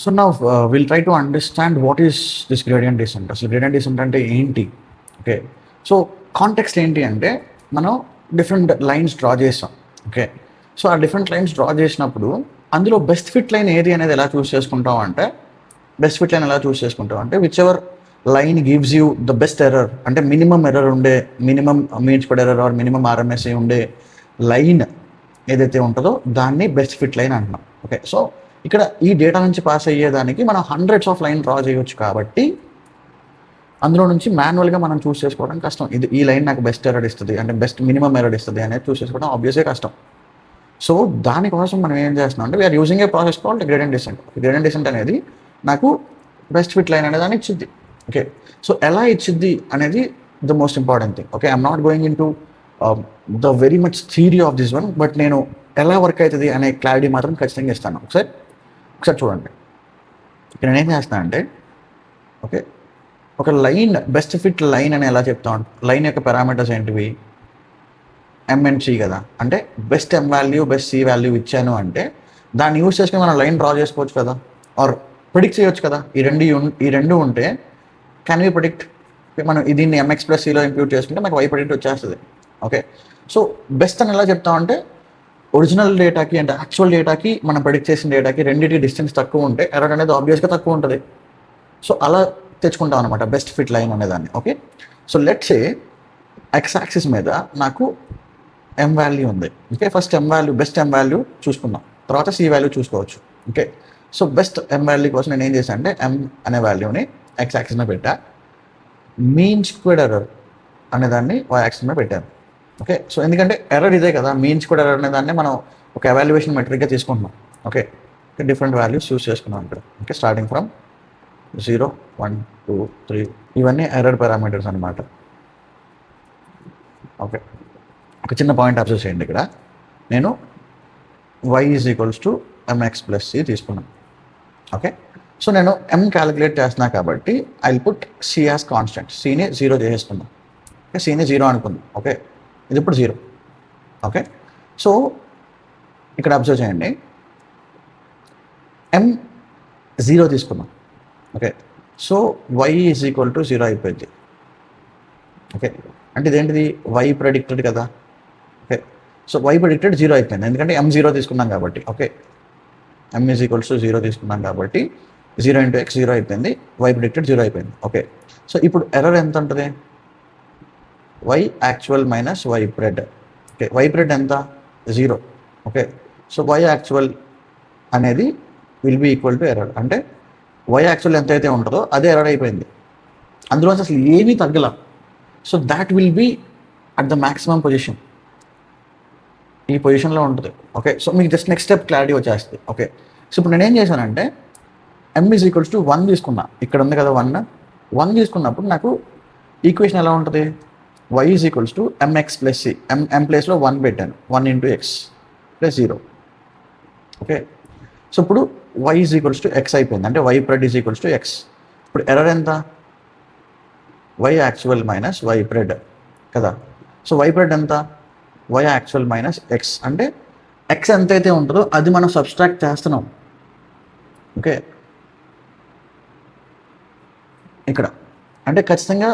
So now will try to understand what is this gradient descent. అసలు gradient descent అంటే ఏంటి? Okay, so context ఏంటి అంటే మనం డిఫరెంట్ లైన్స్ డ్రా చేస్తాం. ఓకే, సో ఆ డిఫరెంట్ లైన్స్ డ్రా చేసినప్పుడు అందులో బెస్ట్ ఫిట్ లైన్ ఏది అనేది ఎలా చూస్ చేసుకుంటాం అంటే which ever line gives you the best error, అంటే మినిమం ఎర్రర్ ఉండే, minimum mean squared error or minimum RMSA ఉండే లైన్ ఏదైతే ఉంటుందో దాన్ని బెస్ట్ ఫిట్ లైన్ అంటున్నాం. ఓకే, సో ఇక్కడ ఈ డేటా నుంచి పాస్ అయ్యేదానికి మనం హండ్రెడ్స్ ఆఫ్ లైన్ డ్రా చేయొచ్చు కాబట్టి అందులో నుంచి మాన్యువల్గా మనం చూస్ చేసుకోవడం కష్టం. ఈ లైన్ నాకు బెస్ట్ ఎర్రర్ ఇస్తుంది, అంటే బెస్ట్ మినిమం ఎర్రర్ ఇస్తుంది అనేది చూస్ చేసుకోవడం ఆబ్వియస్గా కష్టం. సో దానికోసం మనం ఏం చేస్తున్నాం అంటే we are using a process called gradient descent. Gradient descent అనేది నాకు బెస్ట్ ఫిట్ లైన్ అనేది దాన్ని ఇచ్చిద్ది. ఓకే, సో ఎలా ఇచ్చిద్ది అనేది the most important thing. Okay, I'm not going in to the very much theory of this one, but నేను ఎలా work అవుతుంది అనే క్లారిటీ మాత్రం ఖచ్చితంగా ఇస్తాను. ఒకసారి చూడండి. ఇక్కడ నేను ఏం చేస్తాను అంటే, ఓకే, ఒక లైన్ బెస్ట్ ఫిట్ లైన్ అని ఎలా చెప్తాం? లైన్ యొక్క పారామీటర్స్ ఏంటివి? ఎం అండ్ సి కదా. అంటే best m value best C value ఇచ్చాను అంటే దాన్ని యూజ్ చేసుకుని మనం లైన్ డ్రా చేసుకోవచ్చు కదా, ఆర్ ప్రిడిక్ట్ చేయొచ్చు కదా. ఈ రెండు ఉంటే కెన్ వి ప్రిడిక్ట్? మనం దీన్ని ఎంఎక్స్ ప్లస్ సిలో ఇంప్యూట్ చేసుకుంటే మనకు వై ప్రిడిక్ట్ వచ్చేస్తుంది. ఓకే, సో బెస్ట్ అని ఎలా చెప్తామంటే ఒరిజినల్ డేటాకి అంటే యాక్చువల్ డేటాకి మనం ప్రెడిక్ట్ చేసిన డేటాకి రెండింటి డిస్టెన్స్ తక్కువ ఉంటే ఎర్రర్ అనేది ఆబ్వియస్గా తక్కువ ఉంటుంది. సో అలా తెచ్చుకుంటాం అనమాట బెస్ట్ ఫిట్ లైన్ అనేదాన్ని. Okay, so let's say X axis మీద నాకు ఎం వాల్యూ ఉంది. Okay, first best m value చూసుకుందాం, తర్వాత సి వాల్యూ చూసుకోవచ్చు. Okay, so best m value కోసం నేను ఏం చేశాను అంటే ఎం అనే వాల్యూని ఎక్స్ యాక్సిస్ మీద పెట్టా, మీన్ స్క్వేర్డ్ ఎర్రర్ అనేదాన్ని వై యాక్సిస్ మీద పెట్టాను. ఓకే, సో ఎందుకంటే ఎర్రర్ ఇదే కదా, మీన్ స్క్వేర్డ్ ఎర్రర్ అనే దాన్ని మనం ఒక ఎవాల్యుయేషన్ మెట్రిక్గా తీసుకుంటున్నాం. ఓకే, డిఫరెంట్ వాల్యూస్ చూస్ చేసుకున్నాం ఇక్కడ. ఓకే, స్టార్టింగ్ ఫ్రమ్ 0, 1, 2, 3 ఇవన్నీ ఎర్రర్ పారామీటర్స్ అనమాట. ఓకే, ఒక చిన్న పాయింట్ అబ్జర్వ్ చేయండి. ఇక్కడ నేను y = mx + c తీసుకున్నాను. ఓకే, సో నేను m క్యాలిక్యులేట్ చేస్తున్నా కాబట్టి I will put c as constant. cని 0 చేసేసుకుందాం. ఓకే, cని 0 అనుకుందాం. ఓకే, ఇది ఇప్పుడు 0. ఓకే, సో ఇక్కడ అబ్జర్వ్ చేయండి, m 0 తీసుకున్నాం. ఓకే, సో y = 0 అయిపోయింది. ఓకే, అంటే ఇదేంటిది y ప్రెడిక్టెడ్ కదా. ఓకే, సో y ప్రెడిక్టెడ్ 0 అయిపోయింది ఎందుకంటే m 0 తీసుకున్నాం కాబట్టి. ఓకే, m = 0 తీసుకున్నాం కాబట్టి 0 × x 0 అయిపోయింది, y ప్రెడిక్టెడ్ 0 అయిపోయింది. ఓకే, సో ఇప్పుడు ఎర్రర్ ఎంత ఉంటుంది? y actual minus y pred. Okay, y pred ఎంత? 0. ఓకే, సో y యాక్చువల్ అనేది will be equal to error. అంటే y యాక్చువల్ ఎంత అయితే ఉంటుందో అదే ఎర్రర్ అయిపోయింది, అందులో అసలు ఏమీ తగ్గల. So that will be at the maximum position, ఈ పొజిషన్లో ఉంటుంది. ఓకే, సో మీకు జస్ట్ నెక్స్ట్ స్టెప్ క్లారిటీ వచ్చేస్తుంది. ఓకే, సో ఇప్పుడు నేనేం చేశానంటే m = 1 తీసుకున్నా. ఇక్కడ ఉంది కదా 1 తీసుకున్నప్పుడు నాకు ఈక్వేషన్ ఎలా ఉంటుంది? y = mx + c. m ప్లేస్లో 1 పెట్టాను, 1 × x + 0. ఓకే, సో ఇప్పుడు y = x అయిపోయింది, అంటే y ప్రెడ్ = x. ఇప్పుడు ఎర్రర్ ఎంత? y యాక్చువల్ మైనస్ y ప్రెడ్ కదా. సో y ప్రెడ్ ఎంత? y actual minus x. అంటే x ఎంతైతే ఉంటుందో అది మనం సబ్స్ట్రాక్ట్ చేస్తున్నాం. ఓకే, ఇక్కడ అంటే ఖచ్చితంగా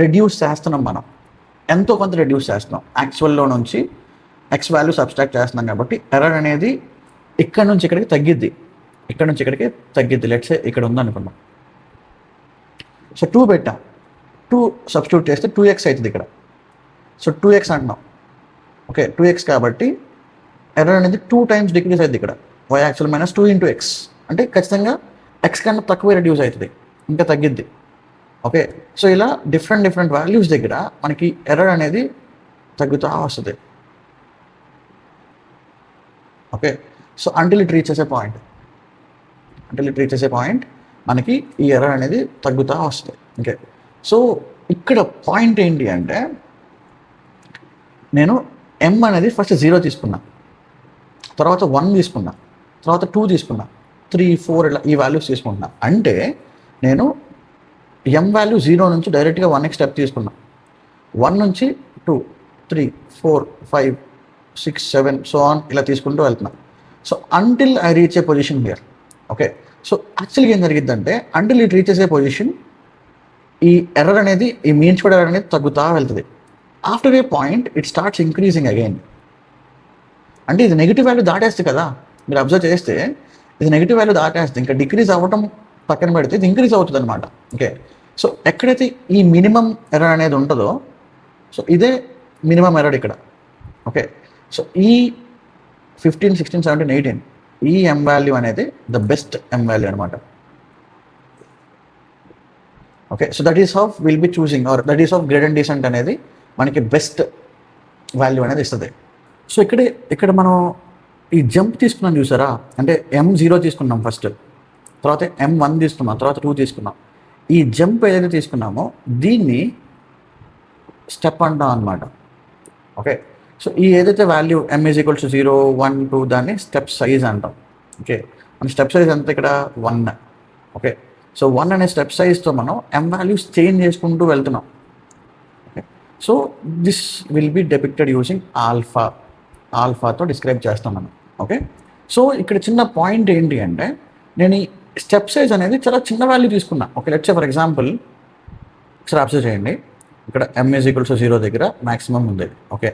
రెడ్యూస్ చేస్తున్నాం, మనం ఎంతో కొంత రెడ్యూస్ చేస్తున్నాం. యాక్చువల్లో నుంచి x వాల్యూ సబ్స్ట్రాక్ట్ చేస్తున్నాం కాబట్టి ఎర్రర్ అనేది ఇక్కడ నుంచి ఇక్కడికి తగ్గిద్ది, ఇక్కడ నుంచి ఇక్కడికి తగ్గిద్ది. లెట్స్ సే ఇక్కడ ఉందనుకున్నాం, సో 2 పెట్టాం, 2 సబ్స్టిట్యూట్ చేస్తే 2x అవుతుంది ఇక్కడ. సో 2x అంటున్నాం. ఓకే, 2x కాబట్టి ఎర్రర్ అనేది 2 టైమ్స్ డిక్రీజ్ అవుతుంది ఇక్కడ, y యాక్చువల్ మైనస్ 2 × x. అంటే ఖచ్చితంగా x కన్నా తక్కువ రెడ్యూస్ అవుతుంది, ఇంకా తగ్గిద్ది. ఓకే, సో ఇలా డిఫరెంట్ వాల్యూస్ దగ్గర మనకి ఎర్రర్ అనేది తగ్గుతూ వస్తుంది. Okay, so until it reaches A point మనకి ఈ ఎర్రర్ అనేది తగ్గుతూ వస్తుంది. ఓకే, సో ఇక్కడ పాయింట్ ఏంటి అంటే నేను m అనేది ఫస్ట్ 0 తీసుకున్నా, తర్వాత 1 తీసుకున్నా, తర్వాత 2 తీసుకున్నా, 3, 4 ఇలా ఈ వాల్యూస్ తీసుకుంటున్నా. అంటే నేను m వాల్యూ 0 నుంచి డైరెక్ట్గా 1x స్టెప్ తీసుకున్నా, 1 నుంచి 2, 3, 4, 5, 6, 7 సో ఆన్ ఇలా తీసుకుంటూ వెళ్తున్నా. So until I reach a position here. Okay, so యాక్చువల్గా ఏం జరిగిద్దంటే until it reaches a position ఈ ఎర్రర్ అనేది ఈ మీన్ స్క్వేర్ ఎర్రర్ అనేది తగ్గుతూ వెళ్తుంది. After a point it starts increasing again. అంటే ఇది నెగిటివ్ వాల్యూ దాటేస్తుంది కదా, మీరు అబ్జర్వ్ చేస్తే ఇది నెగిటివ్ వాల్యూ దాటేస్తుంది, ఇంకా డిక్రీజ్ అవ్వటం పక్కన పెడితే ఇది ఇంక్రీజ్ అవుతుంది అనమాట. ఓకే, సో ఎక్కడైతే ఈ మినిమం ఎర్రర్ అనేది ఉంటుందో సో ఇదే మినిమం ఎర్రర్ ఇక్కడ. ఓకే, సో ఈ 15, 16, 17, 18 ఈ ఎం వాల్యూ అనేది ద బెస్ట్ ఎం వాల్యూ అనమాట. Okay, so that is of will be choosing or that is of gradient descent అనేది మనకి బెస్ట్ వాల్యూ అనేది ఇస్తుంది. సో ఇక్కడ మనం ఈ జంప్ తీసుకున్నాం చూసారా, అంటే M0 తీసుకున్నాం ఫస్ట్, తర్వాత M1 తీసుకున్నాం, తర్వాత 2 తీసుకున్నాం. ఈ జంప్ ఏదైతే తీసుకున్నామో దీన్ని స్టెప్ అంటాం అనమాట. ఓకే, సో ఈ ఏదైతే వాల్యూ M = 0, 1, 2 దాన్ని స్టెప్ సైజ్ అంటాం. ఓకే, మన స్టెప్ సైజ్ ఎంత ఇక్కడ 1. ఓకే, సో 1 అనే స్టెప్ సైజ్తో మనం M వాల్యూస్ చేంజ్ చేసుకుంటూ వెళ్తున్నాం. Okay, so this will be depicted using ఆల్ఫాతో డిస్క్రైబ్ చేస్తాం మనం. ఓకే, సో ఇక్కడ చిన్న పాయింట్ ఏంటి అంటే నేను ఈ స్టెప్ సైజ్ అనేది చాలా చిన్న వాల్యూ తీసుకున్నా. Okay, let's say for example ఒకసారి అబ్జర్వ్ చేయండి, ఇక్కడ M = 0 దగ్గర మ్యాక్సిమం ఉంది. ఓకే,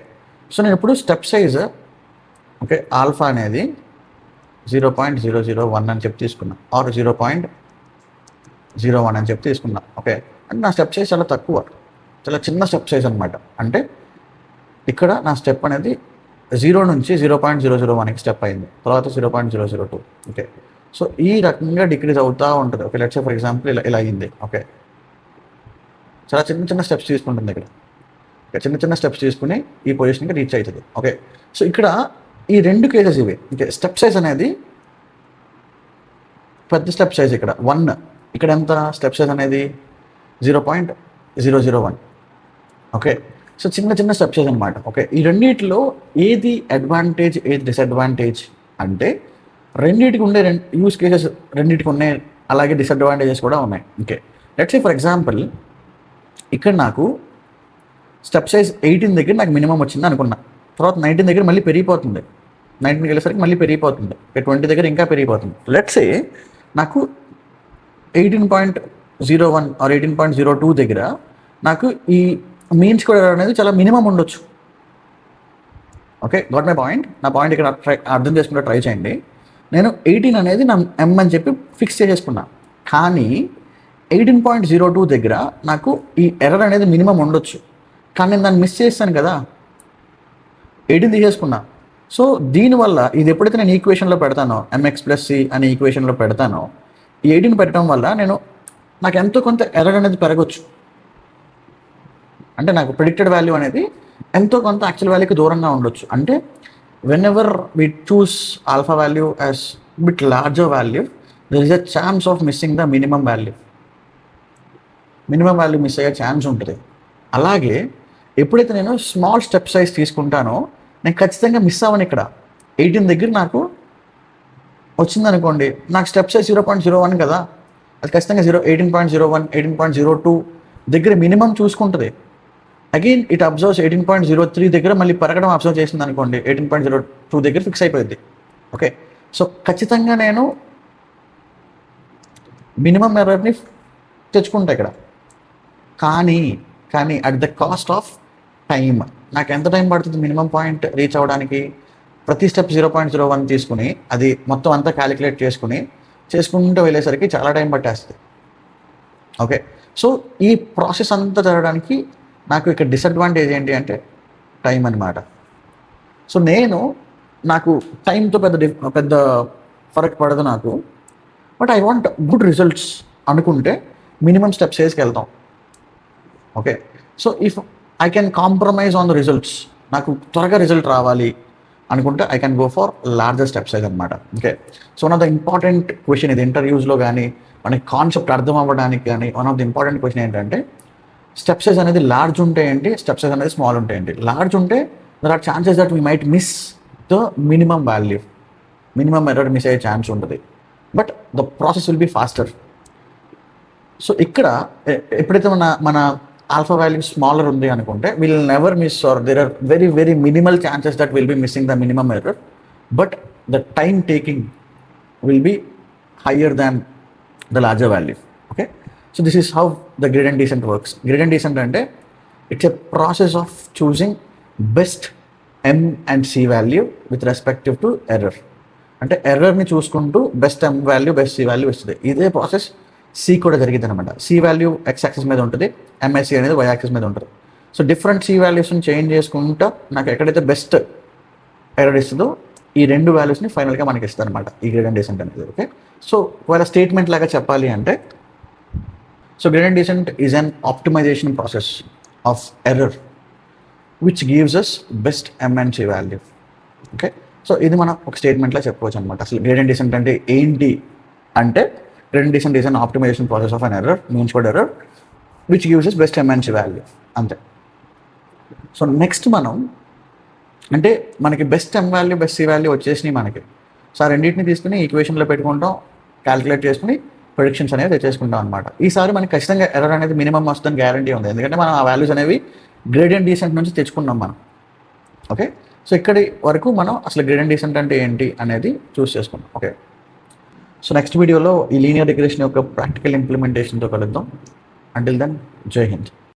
సో నేను ఇప్పుడు స్టెప్ సైజ్ ఓకే ఆల్ఫా అనేది 0.001 అని చెప్పి తీసుకున్నా, ఆర్ 0.01 అని చెప్పి తీసుకున్నా. ఓకే, అంటే నా స్టెప్ సైజ్ చాలా తక్కువ, చాలా చిన్న స్టెప్ సైజ్ అనమాట. అంటే ఇక్కడ నా స్టెప్ అనేది 0 నుంచి 0.001కి స్టెప్ అయింది, తర్వాత 0.002. ఓకే, సో ఈ రకంగా డిక్రీజ్ అవుతూ ఉంటుంది. Okay, let's say for example ఇలా అయింది. ఓకే, చాలా చిన్న స్టెప్స్ తీసుకుంటుంది ఇక్కడ, చిన్న స్టెప్స్ తీసుకుని ఈ పొజిషన్కి రీచ్ అవుతుంది. ఓకే, సో ఇక్కడ ఈ 2 కేసెస్ ఇవి. ఓకే, స్టెప్ సైజ్ అనేది పెద్ద స్టెప్ సైజ్ ఇక్కడ 1, ఇక్కడ ఎంత స్టెప్ సైజ్ అనేది 0.001. ఓకే, సో చిన్న స్టెప్ సైజ్ అనమాట. ఓకే, ఈ రెండింటిలో ఏది అడ్వాంటేజ్ ఏది డిసడ్వాంటేజ్ అంటే రెండింటికి ఉండే యూస్ కేసెస్ రెండింటికి ఉన్నాయి, అలాగే డిసడ్వాంటేజెస్ కూడా ఉన్నాయి. Okay, let's say for example ఇక్కడ నాకు స్టెప్ సైజ్ 18 దగ్గర నాకు మినిమం వచ్చింది అనుకున్నా, తర్వాత 19 దగ్గర మళ్ళీ పెరిగిపోతుంది, 19కి వెళ్ళేసరికి మళ్ళీ పెరిగిపోతుంది, 20 దగ్గర ఇంకా పెరిగిపోతుంది. లెట్స్ సే నాకు 18.01 ఆర్ 18.02 దగ్గర నాకు ఈ మీన్ స్క్వేర్ అనేది చాలా మినిమం ఉండొచ్చు. Okay, got my point. నా పాయింట్ ఇక్కడ అర్థం చేసుకుంటే ట్రై చేయండి. నేను 18 అనేది నా M అని చెప్పి ఫిక్స్ చేసేసుకున్నా, కానీ 18.02 దగ్గర నాకు ఈ ఎర్రర్ అనేది మినిమం ఉండొచ్చు, కానీ నేను దాన్ని మిస్ చేస్తాను కదా, 18 తీసేసుకున్నా. సో దీనివల్ల ఇది ఎప్పుడైతే నేను ఈక్వేషన్లో పెడతానో mx+c అనే ఈక్వేషన్లో పెడతానో ఈ 18 పెట్టడం వల్ల నాకు ఎంతో కొంత ఎర్రర్ అనేది పెరగచ్చు. అంటే నాకు ప్రిడిక్టెడ్ వాల్యూ అనేది ఎంతో కొంత యాక్చువల్ వాల్యూకి దూరంగా ఉండొచ్చు. అంటే whenever we choose alpha value as bit larger value there is a chance of missing the minimum value. Minimum value miss అయ్యే ఛాన్స్ ఉంటుంది. అలాగే ఎప్పుడైతే నేను స్మాల్ స్టెప్ సైజ్ తీసుకుంటానో నేను ఖచ్చితంగా మిస్ అవ్వను. ఇక్కడ 18 దగ్గర నాకు వచ్చిందనుకోండి, నాకు స్టెప్ సైజ్ 0.01 కదా, అది ఖచ్చితంగా 18.01, 18.02 దగ్గర మినిమం చూసుకుంటుంది. అగైన్ ఇట్ అబ్జర్వ్స్ 18.03 దగ్గర మళ్ళీ పెరగడం అబ్జర్వ్ చేసింది అనుకోండి, 18.02 దగ్గర ఫిక్స్ అయిపోయింది. ఓకే, సో ఖచ్చితంగా నేను మినిమం ఎర్రర్ని తెచ్చుకుంటా ఇక్కడ. కానీ at the cost of time. నాకు ఎంత టైం పడుతుంది మినిమం పాయింట్ రీచ్ అవ్వడానికి? ప్రతి స్టెప్ 0.01 తీసుకుని అది మొత్తం అంతా క్యాలిక్యులేట్ చేసుకుంటూ వెళ్ళేసరికి చాలా టైం పట్టేస్తుంది. ఓకే, సో ఈ ప్రాసెస్ అంతా జరగడానికి నాకు ఇక్కడ డిసడ్వాంటేజ్ ఏంటి అంటే టైం అన్నమాట. సో నాకు టైంతో పెద్ద ఫరక్ పడదు నాకు, but I want good results అనుకుంటే మినిమం స్టెప్ సైజ్కి వెళ్తాం. Okay, so if I can compromise on the results, నాకు త్వరగా రిజల్ట్ రావాలి అనుకుంటే I can go for larger step size అనమాట. Okay, so one of the important question ఇది ఇంటర్వ్యూస్లో కానీ మనకి కాన్సెప్ట్ అర్థం అవ్వడానికి కానీ one of the important question ఏంటంటే స్టెప్ సైజ్ అనేది లార్జ్ ఉంటే ఏంటి, స్టెప్ సైజ్ అనేది స్మాల్ ఉంటే ఏంటి. లార్జ్ ఉంటే there are chances that we might miss the minimum value, minimum error miss అయ్యే ఛాన్స్ ఉంటుంది, but the process will be faster. So ఇక్కడ ఎప్పుడైతే మన ఆల్ఫా వాల్యూ స్మాలర్ ఉంది అనుకుంటే will never miss or there are very very minimal chances that will be missing the minimum error, but the time taking will be higher than the larger value. Okay, so this is how the gradient descent works. Gradient descent అంటే it's a process of choosing best m and c value with respective to error. అంటే ఎర్రర్ని చూసుకుంటూ best m value best c value వస్తుంది. ఇదే process c కూడా జరిగింది అనమాట. c value x axis మీద ఉంటుంది, MSc అనేది y యాక్సిస్ మీద ఉంటుంది. సో డిఫరెంట్ c వాల్యూస్ని చేంజ్ చేసుకుంటా నాకు ఎక్కడైతే బెస్ట్ ఎర్రర్ ఇస్తుందో ఈ రెండు వాల్యూస్ని ఫైనల్గా మనకి ఇస్తుంది అనమాట ఈ గ్రేడియంట్ డిసెంట్ అనేది. ఓకే, సో ఒకవేళ స్టేట్మెంట్ లాగా చెప్పాలి అంటే, so gradient descent is an optimisation process of error which gives us best m and c value. Okay, so ఇది మనం ఒక స్టేట్మెంట్లో చెప్పుకోవచ్చు అనమాట. అసలు గ్రేడియంట్ డిసెంట్ అంటే ఏంటి అంటే, gradient descent is an optimisation process of an error, mean squared error which gives us best m and c value, అంతే. సో నెక్స్ట్ మనం అంటే మనకి best m value best c value వచ్చేసినాయి మనకి. సో ఆ రెండింటిని తీసుకుని ఈక్వేషన్లో పెట్టుకుంటాం, క్యాలిక్యులేట్ చేసుకుని ప్రెడిక్షన్స్ అనేవి తెచ్చేసుకుంటాం అనమాట. ఈసారి మనకి ఖచ్చితంగా ఎర్రర్ అనేది మినిమం వస్తుందని గ్యారంటీ ఉంది, ఎందుకంటే మనం ఆ వాల్యూస్ అనేవి గ్రేడియంట్ డిసెంట్ నుంచి తెచ్చుకున్నాం మనం. ఓకే, సో ఇక్కడి వరకు మనం అసలు గ్రేడియంట్ డిసెంట్ అంటే ఏంటి అనేది చూస్ చేసుకున్నాం. ఓకే, సో నెక్స్ట్ వీడియోలో ఈ లీనియర్ రిగ్రెషన్ యొక్క ప్రాక్టికల్ ఇంప్లిమెంటేషన్తో కలుద్దాం. అంటిల్ దెన్, జై హింద్.